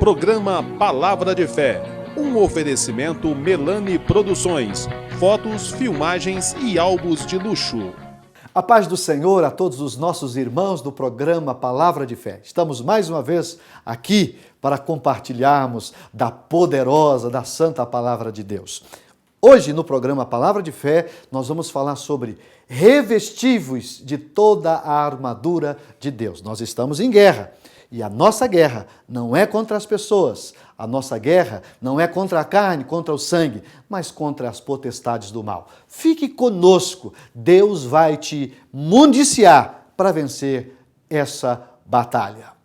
Programa Palavra de Fé, um oferecimento Melani Produções, fotos, filmagens e álbuns de luxo. A paz do Senhor a todos os nossos irmãos do programa Palavra de Fé. Estamos mais uma vez aqui para compartilharmos da poderosa, da santa Palavra de Deus. Hoje, no programa Palavra de Fé, nós vamos falar sobre revestivos de toda a armadura de Deus. Nós estamos em guerra. E a nossa guerra não é contra as pessoas, a nossa guerra não é contra a carne, contra o sangue, mas contra as potestades do mal. Fique conosco, Deus vai te mundiciar para vencer essa batalha.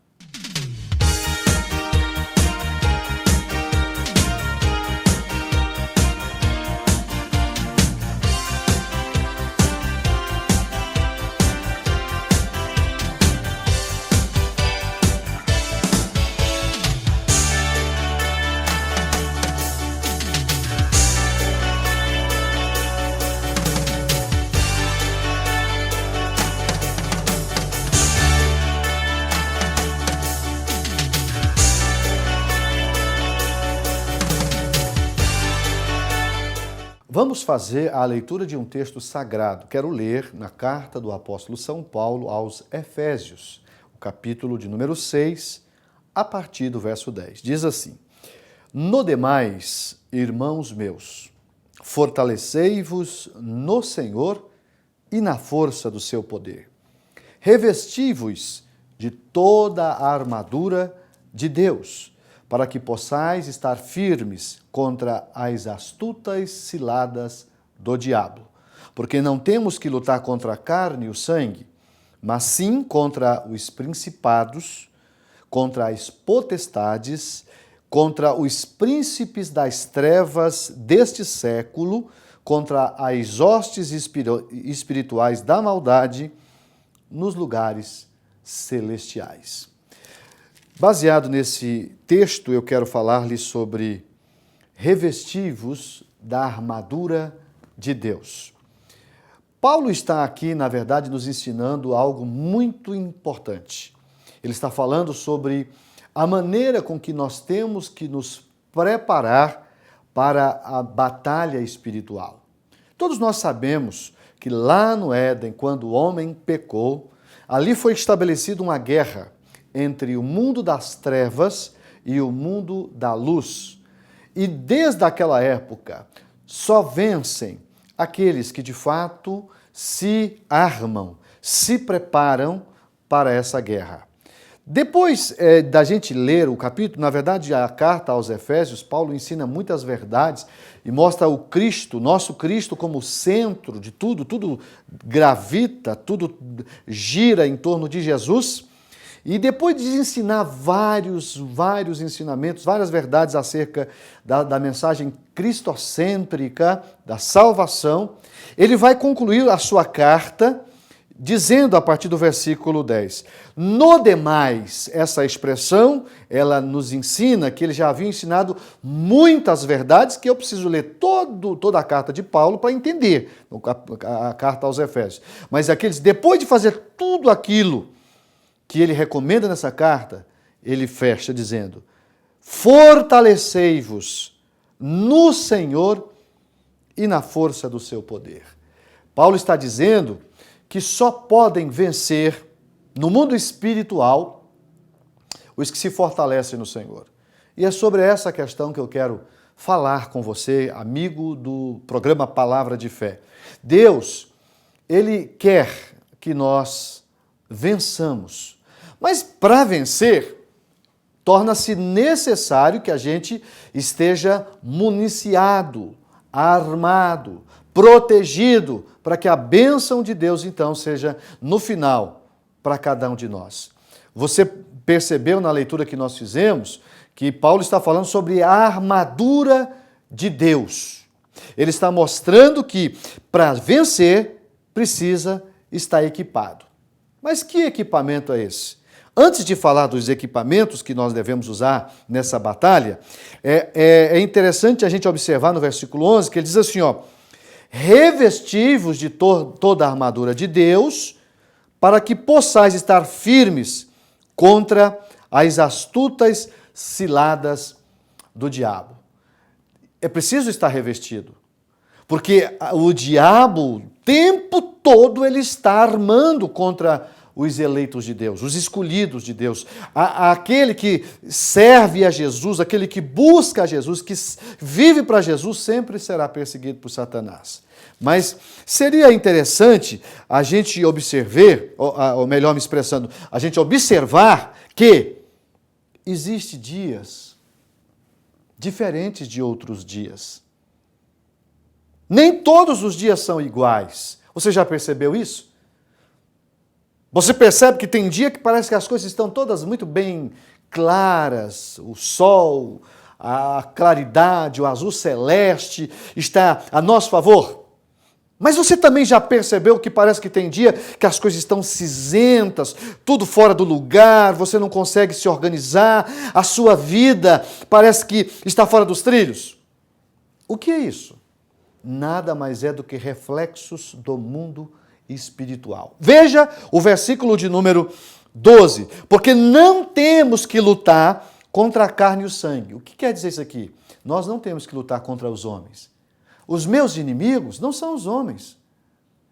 Vamos fazer a leitura de um texto sagrado. Quero ler na carta do apóstolo São Paulo aos Efésios, o capítulo de número 6, a partir do verso 10. Diz assim: No demais, irmãos meus, fortalecei-vos no Senhor e na força do seu poder. Revesti-vos de toda a armadura de Deus, para que possais estar firmes contra as astutas ciladas do diabo. Porque não temos que lutar contra a carne e o sangue, mas sim contra os principados, contra as potestades, contra os príncipes das trevas deste século, contra as hostes espirituais da maldade nos lugares celestiais. Baseado nesse texto, eu quero falar-lhe sobre revestivos da armadura de Deus. Paulo está aqui, na verdade, nos ensinando algo muito importante. Ele está falando sobre a maneira com que nós temos que nos preparar para a batalha espiritual. Todos nós sabemos que lá no Éden, quando o homem pecou, ali foi estabelecida uma guerra entre o mundo das trevas e o mundo da luz. E desde aquela época, só vencem aqueles que de fato se armam, se preparam para essa guerra. Depois da gente ler o capítulo, na verdade a carta aos Efésios, Paulo ensina muitas verdades e mostra o Cristo, nosso Cristo como centro de tudo, tudo gravita, tudo gira em torno de Jesus. E depois de ensinar vários ensinamentos, várias verdades acerca da mensagem cristocêntrica, da salvação, ele vai concluir a sua carta dizendo a partir do versículo 10. No demais, essa expressão, ela nos ensina que ele já havia ensinado muitas verdades que eu preciso ler toda a carta de Paulo para entender a carta aos Efésios. Mas depois de fazer tudo aquilo que ele recomenda nessa carta, ele fecha dizendo: fortalecei-vos no Senhor e na força do seu poder. Paulo está dizendo que só podem vencer no mundo espiritual os que se fortalecem no Senhor. E é sobre essa questão que eu quero falar com você, amigo do programa Palavra de Fé. Deus, Ele quer que nós vençamos. Mas para vencer, torna-se necessário que a gente esteja municiado, armado, protegido, para que a bênção de Deus, então, seja no final para cada um de nós. Você percebeu na leitura que nós fizemos que Paulo está falando sobre a armadura de Deus. Ele está mostrando que para vencer precisa estar equipado. Mas que equipamento é esse? Antes de falar dos equipamentos que nós devemos usar nessa batalha, é interessante a gente observar no versículo 11 que ele diz assim, revesti-vos de toda a armadura de Deus, para que possais estar firmes contra as astutas ciladas do diabo. É preciso estar revestido, porque o diabo, o tempo todo, ele está armando contra os eleitos de Deus, os escolhidos de Deus, aquele que serve a Jesus, aquele que busca a Jesus, que vive para Jesus, sempre será perseguido por Satanás. Mas seria interessante a gente observar, ou melhor me expressando, a gente observar que existem dias diferentes de outros dias. Nem todos os dias são iguais. Você já percebeu isso? Você percebe que tem dia que parece que as coisas estão todas muito bem claras, o sol, a claridade, o azul celeste está a nosso favor. Mas você também já percebeu que parece que tem dia que as coisas estão cinzentas, tudo fora do lugar, você não consegue se organizar, a sua vida parece que está fora dos trilhos? O que é isso? Nada mais é do que reflexos do mundo espiritual. Veja o versículo de número 12. Porque não temos que lutar contra a carne e o sangue. O que quer dizer isso aqui? Nós não temos que lutar contra os homens. Os meus inimigos não são os homens.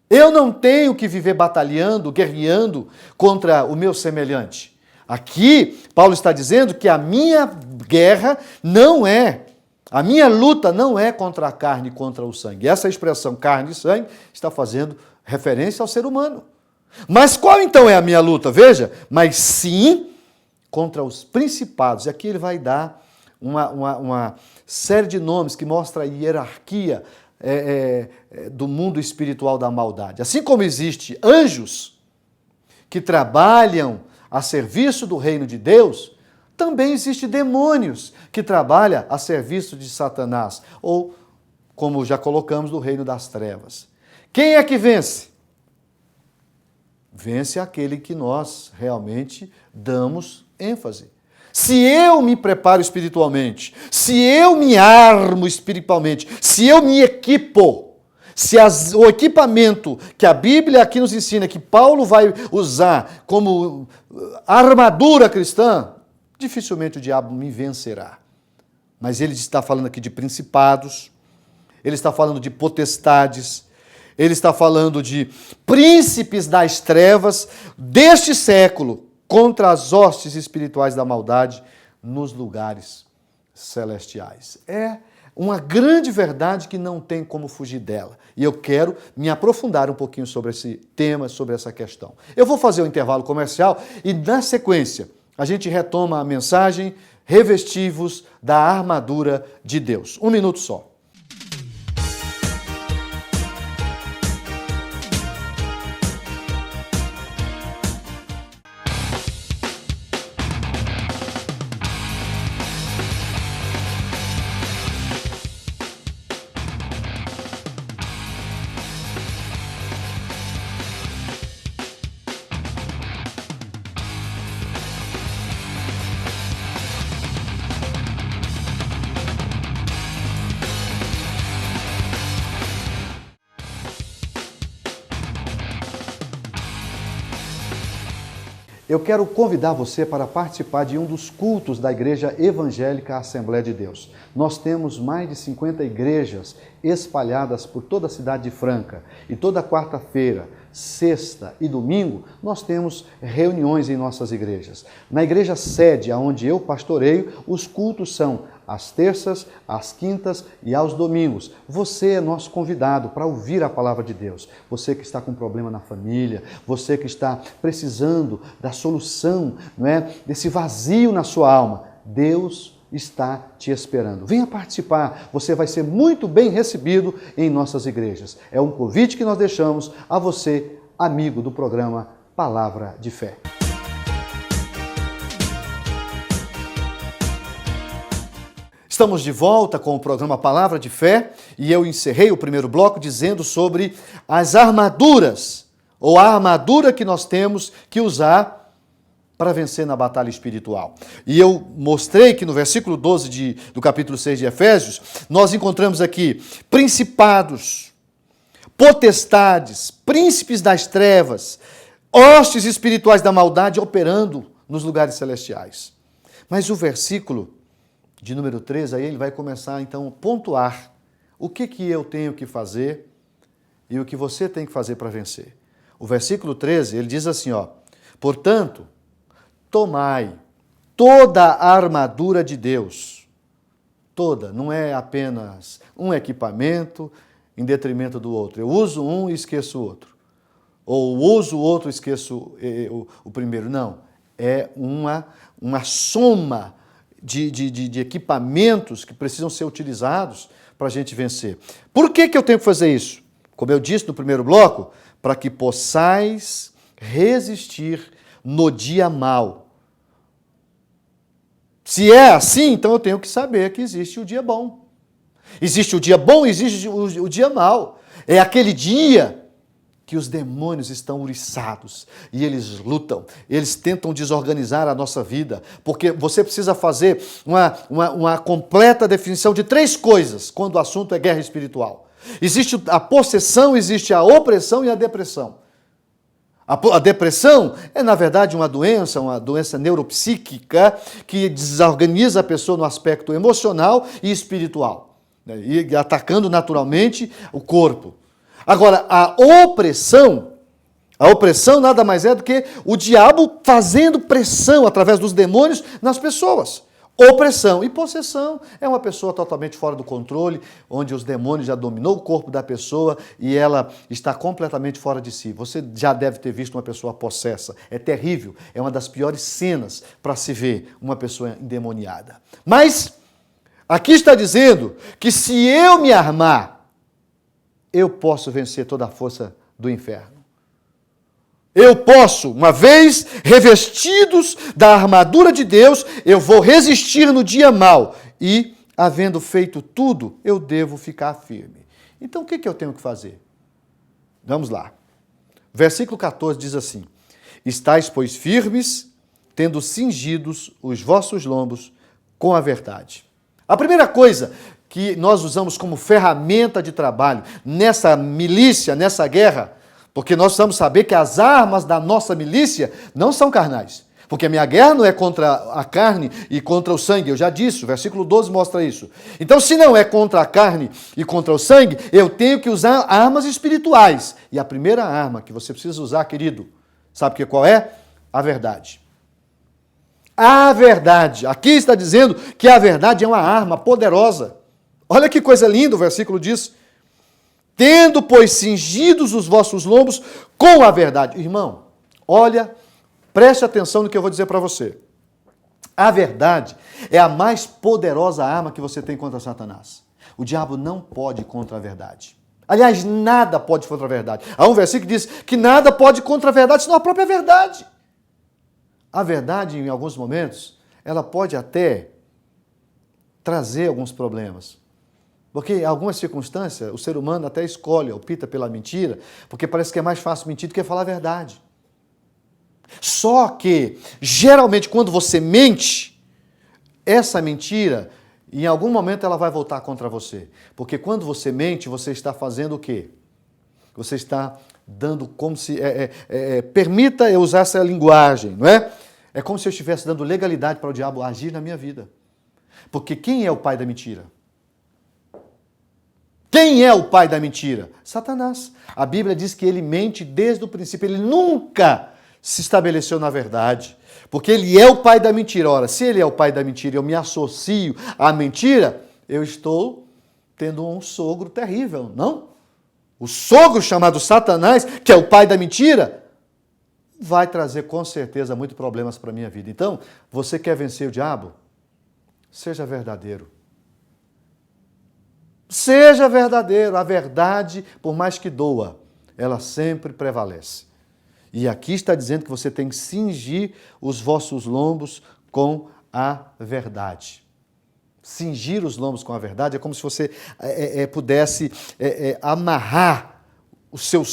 Eu não tenho que viver batalhando, guerreando contra o meu semelhante. Aqui, Paulo está dizendo que a minha guerra não é, a minha luta não é contra a carne e contra o sangue. Essa expressão carne e sangue está fazendo referência ao ser humano. Mas qual então é a minha luta? Veja, mas sim contra os principados. E aqui ele vai dar uma série de nomes que mostra a hierarquia do mundo espiritual da maldade. Assim como existe anjos que trabalham a serviço do reino de Deus, também existe demônios que trabalham a serviço de Satanás, ou, como já colocamos, do reino das trevas. Quem é que vence? Vence aquele que nós realmente damos ênfase. Se eu me preparo espiritualmente, se eu me armo espiritualmente, se eu me equipo, se o equipamento que a Bíblia aqui nos ensina, que Paulo vai usar como armadura cristã, dificilmente o diabo me vencerá. Mas ele está falando aqui de principados, ele está falando de potestades, ele está falando de príncipes das trevas deste século contra as hostes espirituais da maldade nos lugares celestiais. É uma grande verdade que não tem como fugir dela. E eu quero me aprofundar um pouquinho sobre esse tema, sobre essa questão. Eu vou fazer um intervalo comercial e, na sequência, a gente retoma a mensagem Revestivos da armadura de Deus. 1 minuto só. Eu quero convidar você para participar de um dos cultos da Igreja Evangélica Assembleia de Deus. Nós temos mais de 50 igrejas espalhadas por toda a cidade de Franca. E toda quarta-feira, sexta e domingo, nós temos reuniões em nossas igrejas. Na igreja sede, onde eu pastoreio, os cultos são às terças, às quintas e aos domingos. Você é nosso convidado para ouvir a palavra de Deus. Você que está com problema na família, você que está precisando da solução, não é, desse vazio na sua alma, Deus está te esperando. Venha participar, você vai ser muito bem recebido em nossas igrejas. É um convite que nós deixamos a você, amigo do programa Palavra de Fé. Estamos de volta com o programa Palavra de Fé e eu encerrei o primeiro bloco dizendo sobre as armaduras, ou a armadura que nós temos que usar para vencer na batalha espiritual. E eu mostrei que no versículo 12 do capítulo 6 de Efésios, nós encontramos aqui principados, potestades, príncipes das trevas, hostes espirituais da maldade operando nos lugares celestiais. Mas o versículo de número 13, aí ele vai começar então a pontuar o que eu tenho que fazer e o que você tem que fazer para vencer. O versículo 13, ele diz assim, ó: portanto, tomai toda a armadura de Deus. Toda, não é apenas um equipamento em detrimento do outro. Eu uso um e esqueço o outro. Ou uso o outro e esqueço o primeiro. Não, é uma soma de equipamentos que precisam ser utilizados para a gente vencer. Por que eu tenho que fazer isso? Como eu disse no primeiro bloco, para que possais resistir no dia mau. Se é assim, então eu tenho que saber que existe o dia bom. Existe o dia bom, existe o dia mau. É aquele dia que os demônios estão uriçados e eles lutam, eles tentam desorganizar a nossa vida, porque você precisa fazer uma completa definição de 3 coisas quando o assunto é guerra espiritual. Existe a possessão, existe a opressão e a depressão. A depressão é, na verdade, uma doença neuropsíquica que desorganiza a pessoa no aspecto emocional e espiritual, né? E atacando naturalmente o corpo. Agora, a opressão nada mais é do que o diabo fazendo pressão através dos demônios nas pessoas. Opressão e possessão é uma pessoa totalmente fora do controle, onde os demônios já dominou o corpo da pessoa e ela está completamente fora de si. Você já deve ter visto uma pessoa possessa. É terrível, é uma das piores cenas para se ver uma pessoa endemoniada. Mas aqui está dizendo que se eu me armar, eu posso vencer toda a força do inferno. Eu posso, uma vez revestidos da armadura de Deus, eu vou resistir no dia mau. E, havendo feito tudo, eu devo ficar firme. Então, o que eu tenho que fazer? Vamos lá. Versículo 14 diz assim: estais, pois, firmes, tendo cingidos os vossos lombos com a verdade. A primeira coisa que nós usamos como ferramenta de trabalho nessa milícia, nessa guerra, porque nós precisamos saber que as armas da nossa milícia não são carnais. Porque a minha guerra não é contra a carne e contra o sangue, eu já disse, o versículo 12 mostra isso. Então, se não é contra a carne e contra o sangue, eu tenho que usar armas espirituais. E a primeira arma que você precisa usar, querido, sabe qual é? A verdade. A verdade. Aqui está dizendo que a verdade é uma arma poderosa. Olha que coisa linda o versículo diz. Tendo, pois, cingidos os vossos lombos com a verdade. Irmão, olha, preste atenção no que eu vou dizer para você. A verdade é a mais poderosa arma que você tem contra Satanás. O diabo não pode ir contra a verdade. Aliás, nada pode contra a verdade. Há um versículo que diz que nada pode contra a verdade, senão a própria verdade. A verdade, em alguns momentos, ela pode até trazer alguns problemas. Porque em algumas circunstâncias, o ser humano até escolhe, opta pela mentira, porque parece que é mais fácil mentir do que falar a verdade. Só que, geralmente, quando você mente, essa mentira, em algum momento ela vai voltar contra você. Porque quando você mente, você está fazendo o quê? Você está dando como se... permita eu usar essa linguagem, não é? É como se eu estivesse dando legalidade para o diabo agir na minha vida. Porque quem é o pai da mentira? Quem é o pai da mentira? Satanás. A Bíblia diz que ele mente desde o princípio. Ele nunca se estabeleceu na verdade. Porque ele é o pai da mentira. Ora, se ele é o pai da mentira e eu me associo à mentira, eu estou tendo um sogro terrível, não? O sogro chamado Satanás, que é o pai da mentira, vai trazer com certeza muitos problemas para a minha vida. Então, você quer vencer o diabo? Seja verdadeiro. Seja verdadeiro. A verdade, por mais que doa, ela sempre prevalece. E aqui está dizendo que você tem que cingir os vossos lombos com a verdade. Cingir os lombos com a verdade é como se você pudesse amarrar o seu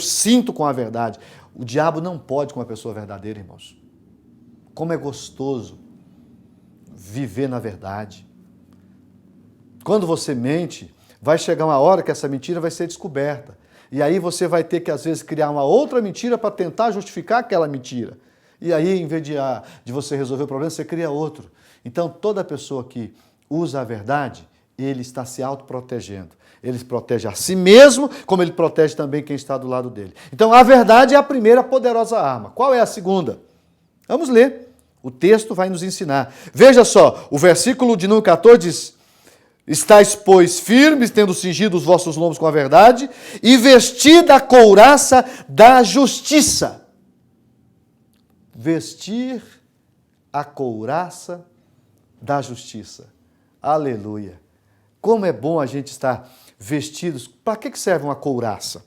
cinto com a verdade. O diabo não pode com uma pessoa verdadeira, irmãos. Como é gostoso viver na verdade. Quando você mente, vai chegar uma hora que essa mentira vai ser descoberta. E aí você vai ter que, às vezes, criar uma outra mentira para tentar justificar aquela mentira. E aí, em vez de você resolver o problema, você cria outro. Então, toda pessoa que usa a verdade, ele está se autoprotegendo. Ele protege a si mesmo, como ele protege também quem está do lado dele. Então, a verdade é a primeira poderosa arma. Qual é a segunda? Vamos ler. O texto vai nos ensinar. Veja só, o versículo de número 14 diz: estais, pois, firmes, tendo cingido os vossos lombos com a verdade, e vestida a couraça da justiça. Vestir a couraça da justiça. Aleluia. Como é bom a gente estar vestidos. Para que serve uma couraça?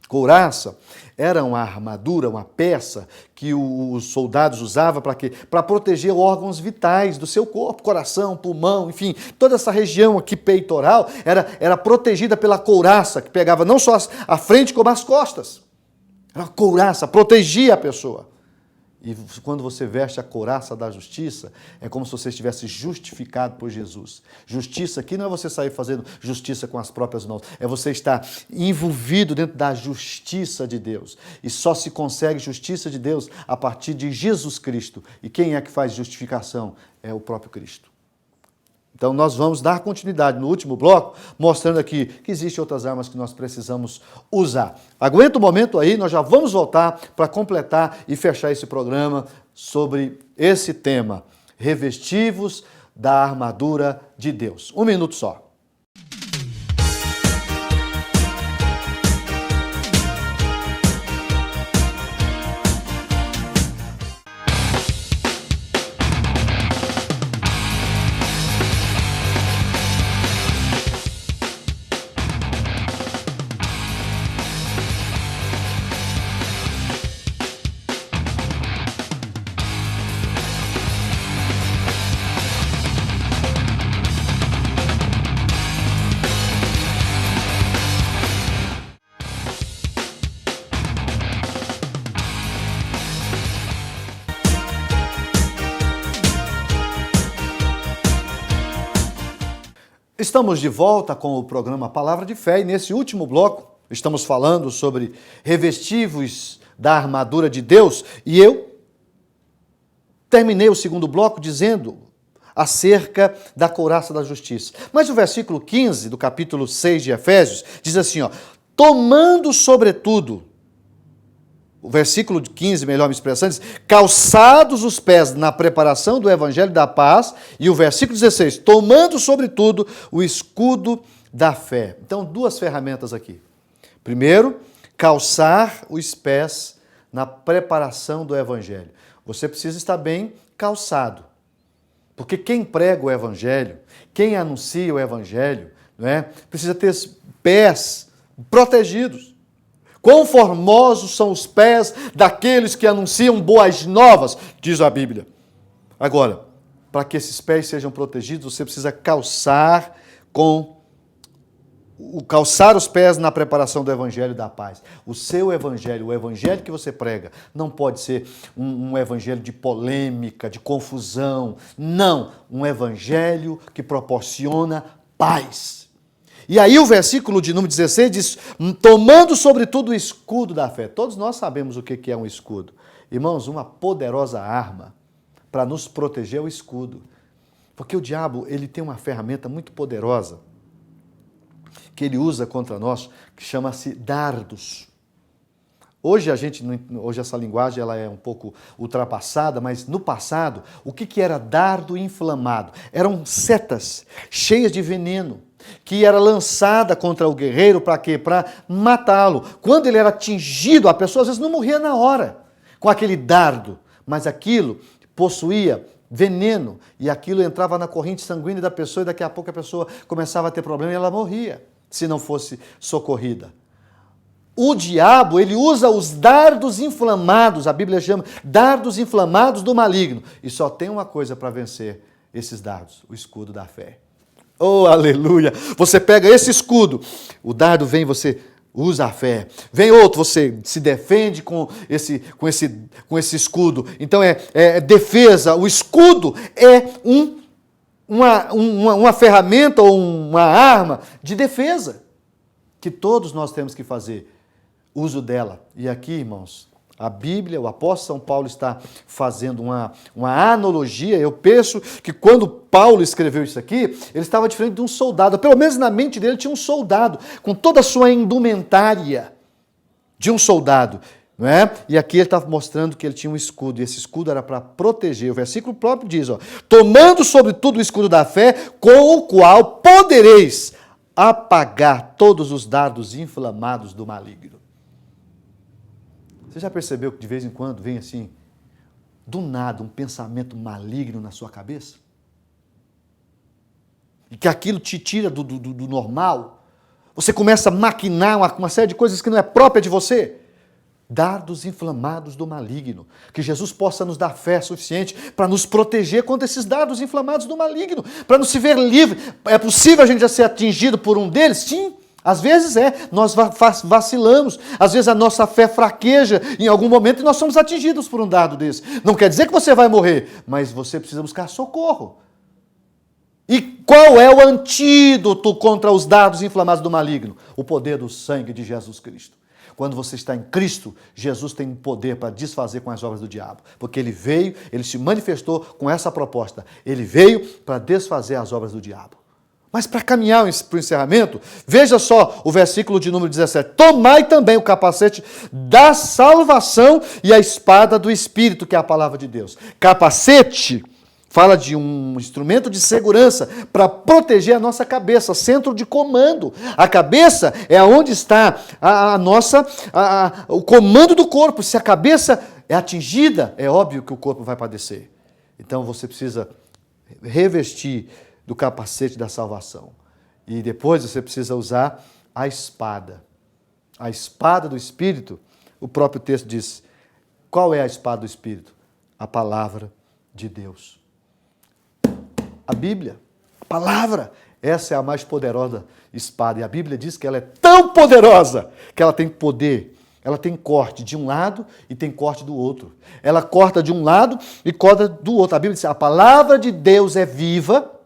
Couraça era uma armadura, uma peça que os soldados usavam para quê? Para proteger órgãos vitais do seu corpo, coração, pulmão, enfim, toda essa região aqui peitoral era protegida pela couraça, que pegava não só a frente como as costas. Era uma couraça, protegia a pessoa. E quando você veste a couraça da justiça, é como se você estivesse justificado por Jesus. Justiça aqui não é você sair fazendo justiça com as próprias mãos, é você estar envolvido dentro da justiça de Deus. E só se consegue justiça de Deus a partir de Jesus Cristo. E quem é que faz justificação? É o próprio Cristo. Então nós vamos dar continuidade no último bloco, mostrando aqui que existem outras armas que nós precisamos usar. Aguenta um momento aí, nós já vamos voltar para completar e fechar esse programa sobre esse tema, revestivos da armadura de Deus. Um minuto só. Estamos de volta com o programa Palavra de Fé e nesse último bloco estamos falando sobre revestivos da armadura de Deus e eu terminei o segundo bloco dizendo acerca da couraça da justiça. Mas o versículo 15 do capítulo 6 de Efésios diz assim, tomando sobretudo, o versículo 15, melhor me expressando, diz, calçados os pés na preparação do evangelho da paz, e o versículo 16, tomando sobretudo o escudo da fé. Então, duas ferramentas aqui. Primeiro, calçar os pés na preparação do evangelho. Você precisa estar bem calçado, porque quem prega o evangelho, quem anuncia o evangelho, precisa ter pés protegidos. Quão formosos são os pés daqueles que anunciam boas novas, diz a Bíblia. Agora, para que esses pés sejam protegidos, você precisa calçar os pés na preparação do evangelho da paz. O seu evangelho, o evangelho que você prega, não pode ser um evangelho de polêmica, de confusão. Não, um evangelho que proporciona paz. E aí o versículo de número 16 diz, tomando sobretudo o escudo da fé. Todos nós sabemos o que é um escudo. Irmãos, uma poderosa arma para nos proteger é o escudo. Porque o diabo, ele tem uma ferramenta muito poderosa que ele usa contra nós, que chama-se dardos. Hoje essa linguagem ela é um pouco ultrapassada, mas no passado, o que era dardo inflamado? Eram setas cheias de veneno, que era lançada contra o guerreiro para quê? Para matá-lo. Quando ele era atingido, a pessoa às vezes não morria na hora com aquele dardo, mas aquilo possuía veneno e aquilo entrava na corrente sanguínea da pessoa e daqui a pouco a pessoa começava a ter problema e ela morria, se não fosse socorrida. O diabo, ele usa os dardos inflamados, a Bíblia chama dardos inflamados do maligno. E só tem uma coisa para vencer esses dardos, o escudo da fé. Oh, aleluia! Você pega esse escudo, o dardo vem, você usa a fé. Vem outro, você se defende com esse escudo. Então é defesa, o escudo é uma ferramenta ou uma arma de defesa que todos nós temos que fazer uso dela. E aqui, irmãos, A Bíblia, o apóstolo São Paulo está fazendo uma analogia. Eu penso que quando Paulo escreveu isso aqui, ele estava diferente de um soldado. Pelo menos na mente dele tinha um soldado, com toda a sua indumentária de um soldado. Não é? E aqui ele está mostrando que ele tinha um escudo, e esse escudo era para proteger. O versículo próprio diz, tomando sobre tudo o escudo da fé, com o qual podereis apagar todos os dardos inflamados do maligno. Você já percebeu que de vez em quando vem assim, do nada, um pensamento maligno na sua cabeça? E que aquilo te tira do normal? Você começa a maquinar uma série de coisas que não é própria de você? Dardos inflamados do maligno. Que Jesus possa nos dar fé suficiente para nos proteger contra esses dardos inflamados do maligno, para nos se ver livre. É possível a gente já ser atingido por um deles? Sim, às vezes nós vacilamos, às vezes a nossa fé fraqueja em algum momento e nós somos atingidos por um dardo desse. Não quer dizer que você vai morrer, mas você precisa buscar socorro. E qual é o antídoto contra os dardos inflamados do maligno? O poder do sangue de Jesus Cristo. Quando você está em Cristo, Jesus tem poder para desfazer com as obras do diabo. Porque ele veio, ele se manifestou com essa proposta. Ele veio para desfazer as obras do diabo. Mas para caminhar para o encerramento, veja só o versículo de número 17. Tomai também o capacete da salvação e a espada do Espírito, que é a palavra de Deus. Capacete fala de um instrumento de segurança para proteger a nossa cabeça, centro de comando. A cabeça é onde está o comando do corpo. Se a cabeça é atingida, é óbvio que o corpo vai padecer. Então você precisa revestir do capacete da salvação. E depois você precisa usar a espada. A espada do Espírito, o próprio texto diz, qual é a espada do Espírito? A palavra de Deus. A Bíblia, a palavra, essa é a mais poderosa espada. E a Bíblia diz que ela é tão poderosa que ela tem poder. Ela tem corte de um lado e tem corte do outro. Ela corta de um lado e corta do outro. A Bíblia diz, a palavra de Deus é viva,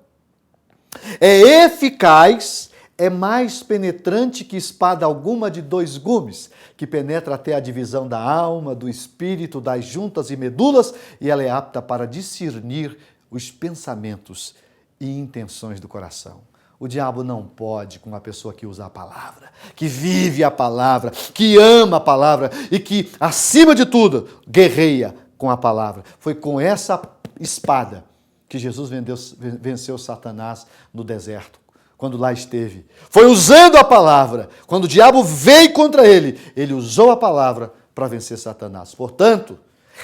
é eficaz, é mais penetrante que espada alguma de 2 gumes, que penetra até a divisão da alma, do espírito, das juntas e medulas, e ela é apta para discernir os pensamentos e intenções do coração. O diabo não pode com uma pessoa que usa a palavra, que vive a palavra, que ama a palavra e que, acima de tudo, guerreia com a palavra. Foi com essa espada que Jesus venceu Satanás no deserto, quando lá esteve. Foi usando a palavra. Quando o diabo veio contra ele, ele usou a palavra para vencer Satanás. Portanto,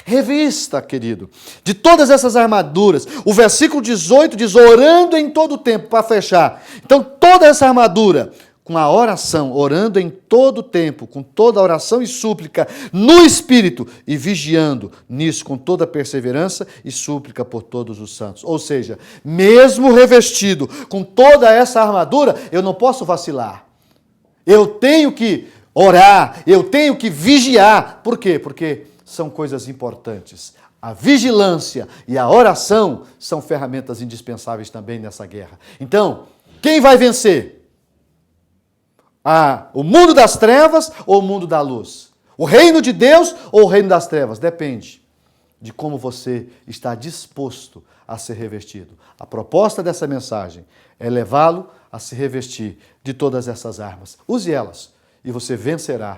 revista, querido, de todas essas armaduras. O versículo 18 diz, orando em todo o tempo, para fechar. Então, toda essa armadura, com a oração, orando em todo o tempo, com toda a oração e súplica no Espírito, e vigiando nisso com toda perseverança e súplica por todos os santos. Ou seja, mesmo revestido com toda essa armadura, eu não posso vacilar. Eu tenho que orar, eu tenho que vigiar. Por quê? Porque são coisas importantes. A vigilância e a oração são ferramentas indispensáveis também nessa guerra. Então, quem vai vencer? O mundo das trevas ou o mundo da luz? O reino de Deus ou o reino das trevas? Depende de como você está disposto a ser revestido. A proposta dessa mensagem é levá-lo a se revestir de todas essas armas. Use elas e você vencerá.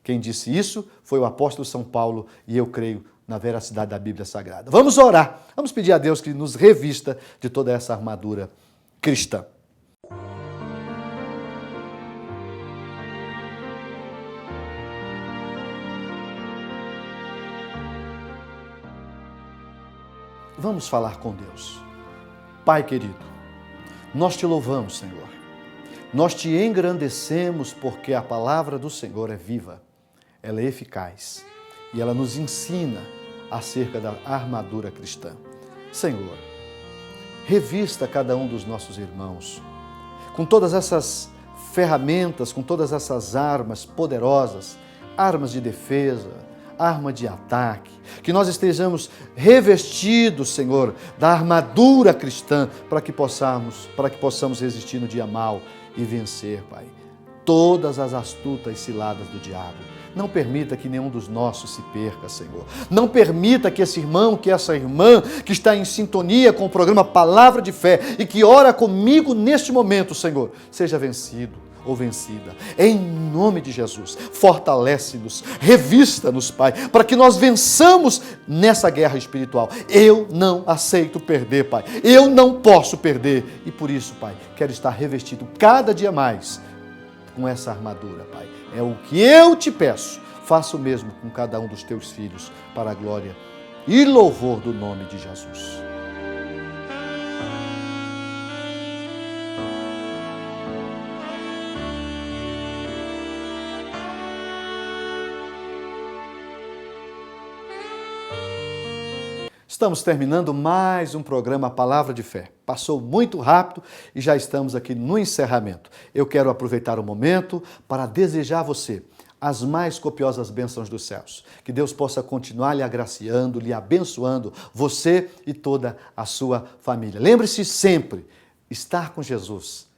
Quem disse isso foi o apóstolo São Paulo e eu creio na veracidade da Bíblia Sagrada. Vamos orar, vamos pedir a Deus que nos revista de toda essa armadura cristã. Vamos falar com Deus. Pai querido, nós te louvamos, Senhor. Nós te engrandecemos porque a palavra do Senhor é viva. Ela é eficaz e ela nos ensina acerca da armadura cristã. Senhor, revista cada um dos nossos irmãos com todas essas ferramentas, com todas essas armas poderosas, armas de defesa, arma de ataque, que nós estejamos revestidos, Senhor, da armadura cristã para que possamos resistir no dia mau e vencer, Pai. todas as astutas ciladas do diabo. Não permita que nenhum dos nossos se perca, Senhor. Não permita que esse irmão, que essa irmã, que está em sintonia com o programa Palavra de Fé e que ora comigo neste momento, Senhor, seja vencido ou vencida. Em nome de Jesus, fortalece-nos, revista-nos, Pai, para que nós vençamos nessa guerra espiritual. Eu não aceito perder, Pai. Eu não posso perder. E por isso, Pai, quero estar revestido cada dia mais com essa armadura, Pai. É o que eu te peço. Faça o mesmo com cada um dos teus filhos, para a glória e louvor do nome de Jesus. Estamos terminando mais um programa Palavra de Fé. Passou muito rápido e já estamos aqui no encerramento. Eu quero aproveitar o momento para desejar a você as mais copiosas bênçãos dos céus. Que Deus possa continuar lhe agraciando, lhe abençoando, você e toda a sua família. Lembre-se sempre, estar com Jesus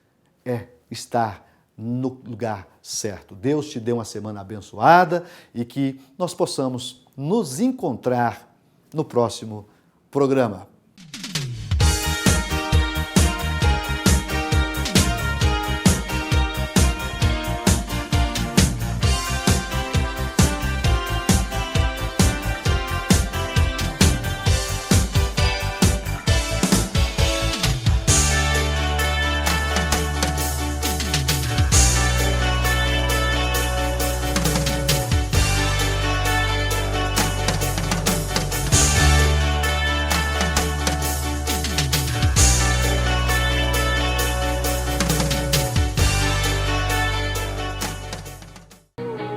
é estar no lugar certo. Deus te dê uma semana abençoada e que nós possamos nos encontrar no próximo programa.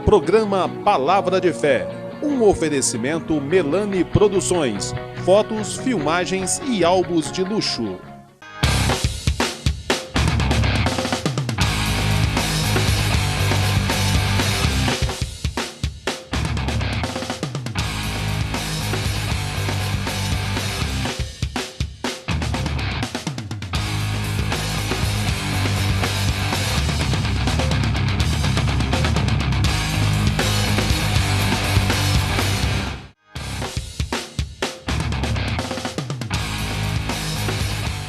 Programa Palavra de Fé, um oferecimento Melani Produções, fotos, filmagens e álbuns de luxo.